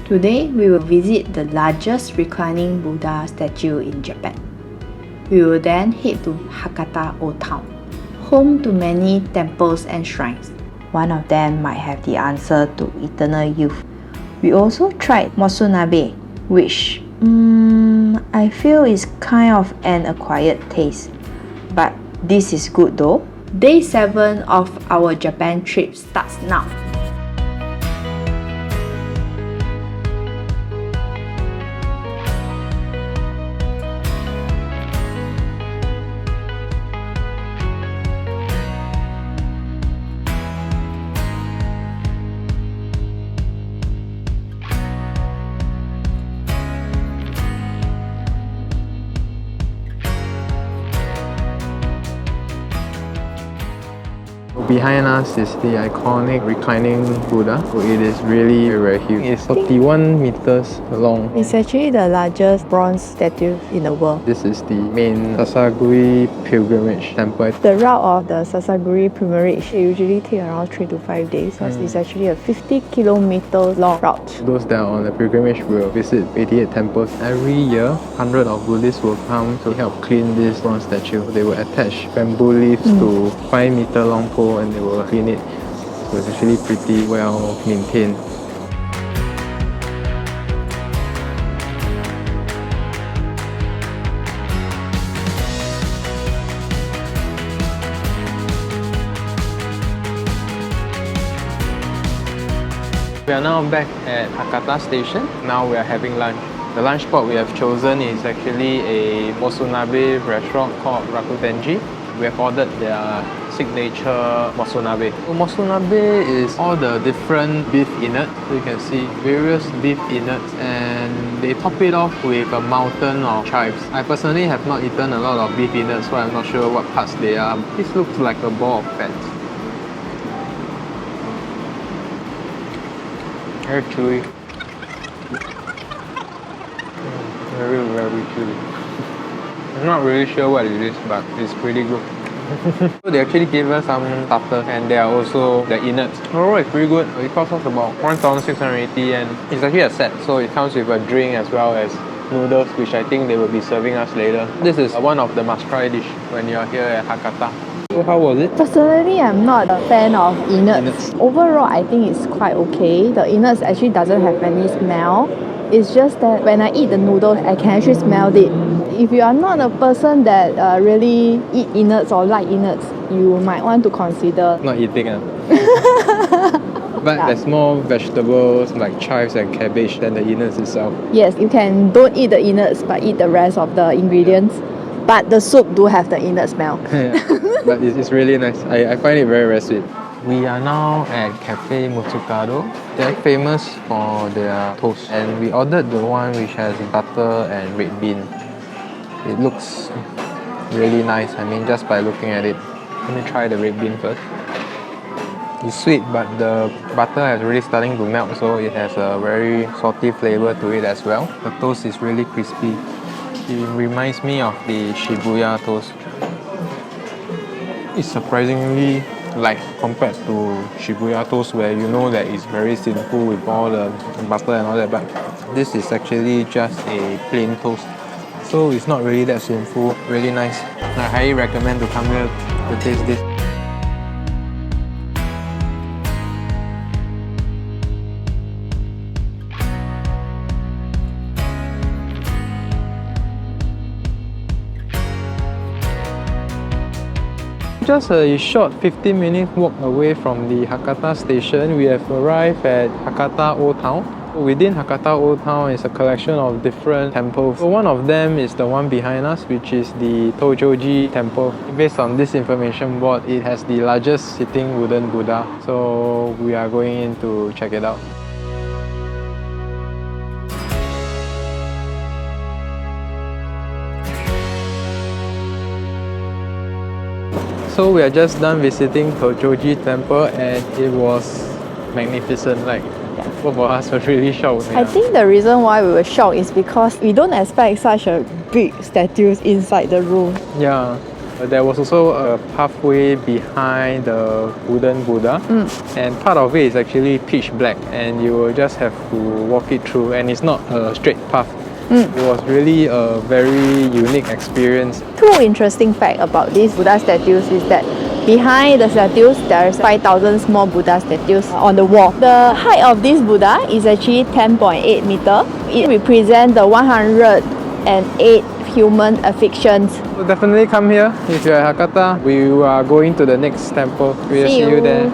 Today, we will visit the largest reclining Buddha statue in Japan. We will then head to Hakata Old Town, home to many temples and shrines. One of them might have the answer to eternal youth. We also tried Motsunabe, which I feel is kind of an acquired taste. But this is good though. Day 7 of our Japan trip starts now. Behind us is the iconic reclining Buddha. It is really very huge. It's 41 meters long. It's actually the largest bronze statue in the world. This is the main Sasaguri pilgrimage temple. The route of the Sasaguri pilgrimage usually take around 3 to 5 days because it's actually a 50-kilometer long route. Those that are on the pilgrimage will visit 88 temples. Every year, hundreds of Buddhists will come to help clean this bronze statue. They will attach bamboo leaves to 5-meter long pole and they will clean it. So it's actually pretty well maintained. We are now back at Hakata station. Now we are having lunch. The lunch spot we have chosen is actually a Motsunabe restaurant called Rakutenti. We have ordered their signature Motsunabe. So Motsunabe is all the different beef innards. So you can see various beef innards and they top it off with a mountain of chives. I personally have not eaten a lot of beef innards, so I'm not sure what parts they are. This looks like a ball of fat. Very chewy. Very chewy. I'm not really sure what it is, but it's pretty good. So they actually gave us some starters and there are also the innards. Overall, it's pretty good. It costs us about 1,680 and it's actually a set. So it comes with a drink as well as noodles, which I think they will be serving us later. This is one of the must-try dish when you're here at Hakata. So how was it? Personally, I'm not a fan of innards. Overall, I think it's quite okay. The innards actually doesn't have any smell. It's just that when I eat the noodles, I can actually smell it. If you are not a person that really eat innards or like innards, you might want to consider not eating. But there's more vegetables like chives and cabbage than the innards itself. Yes, you can don't eat the innards but eat the rest of the ingredients. But the soup do have the innard smell. But it's really nice. I find it very sweet. We are now at Cafe Mutsukado. They're famous for their toast and we ordered the one which has butter and red bean. It looks really nice, I mean just by looking at it. Let me try the red bean first. It's sweet but the butter is really starting to melt, so it has a very salty flavour to it as well. The toast is really crispy. It reminds me of the Shibuya toast. It's surprisingly light compared to Shibuya toast where you know that it's very sinful with all the butter and all that, but this is actually just a plain toast. So it's not really that sinful, really nice. I highly recommend to come here to taste this. Just a short 15-minute walk away from the Hakata station, we have arrived at Hakata Old Town. Within Hakata Old Town is a collection of different temples. So one of them is the one behind us, which is the Tojoji Temple. Based on this information board, it has the largest sitting wooden Buddha. So we are going in to check it out. So we are just done visiting Tochoji Temple and it was magnificent. Like both of us were really shocked. I think the reason why we were shocked is because we don't expect such a big statues inside the room. Yeah, There was also a pathway behind the wooden Buddha, and part of it is actually pitch black, and you will just have to walk it through, and it's not a straight path. It was really a very unique experience. Two interesting facts about these Buddha statues is that behind the statues, there's 5,000 small Buddha statues on the wall. The height of this Buddha is actually 10.8 meter. It represents the 108 human afflictions. So definitely come here if you're at Hakata. We are going to the next temple. We'll see you there.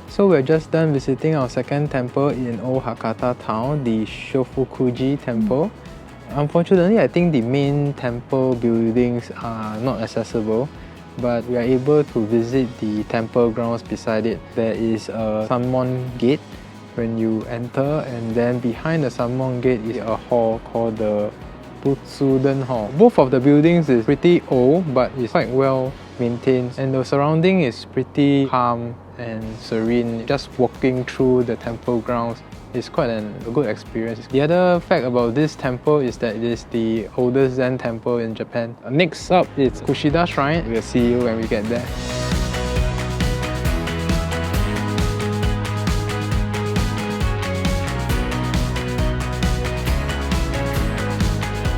So we're just done visiting our second temple in Old Hakata town, the Shofukuji Temple. Unfortunately, I think the main temple buildings are not accessible, but we are able to visit the temple grounds beside it. There is a Summon gate when you enter, and then behind the Summon gate is a hall called the Butsuden Hall. Both of the buildings is pretty old, but it's quite well maintained, and the surrounding is pretty calm and serene. Just walking through the temple grounds is quite a good experience. The other fact about this temple is that it is the oldest Zen temple in Japan. Next up is Kushida Shrine. We'll see you when we get there.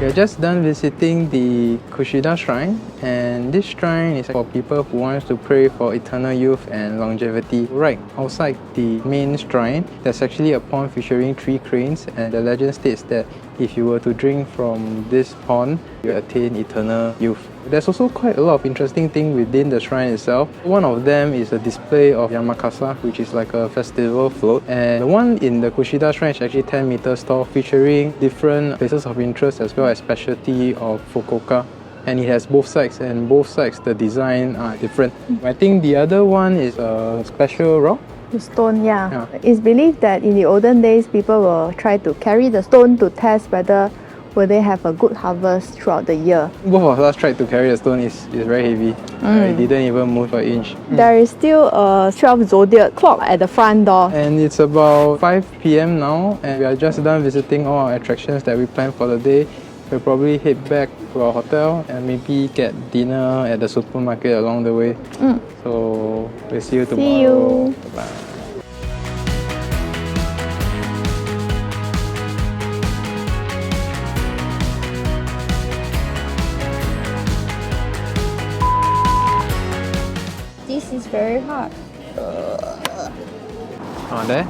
We're just done visiting the Kushida Shrine, and this shrine is for people who want to pray for eternal youth and longevity. Right outside the main shrine, there's actually a pond featuring 3 cranes, and the legend states that if you were to drink from this pond, you attain eternal youth. There's also quite a lot of interesting things within the shrine itself. One of them is a display of Yamakasa, which is like a festival float. And the one in the Kushida Shrine is actually 10 meters tall, featuring different places of interest as well as specialty of Fukuoka. And it has both sides, and both sides the design are different. I think the other one is a special rock. The stone, yeah. It's believed that in the olden days, people will try to carry the stone to test whether will they have a good harvest throughout the year. Both of us tried to carry the stone. It's very heavy. It didn't even move an inch. There is still a 12 zodiac clock at the front door. And it's about 5 p.m. now, and we are just done visiting all our attractions that we planned for the day. We'll probably head back to our hotel and maybe get dinner at the supermarket along the way. So we'll see you tomorrow. See you. Bye. This is very hard. Oh, there.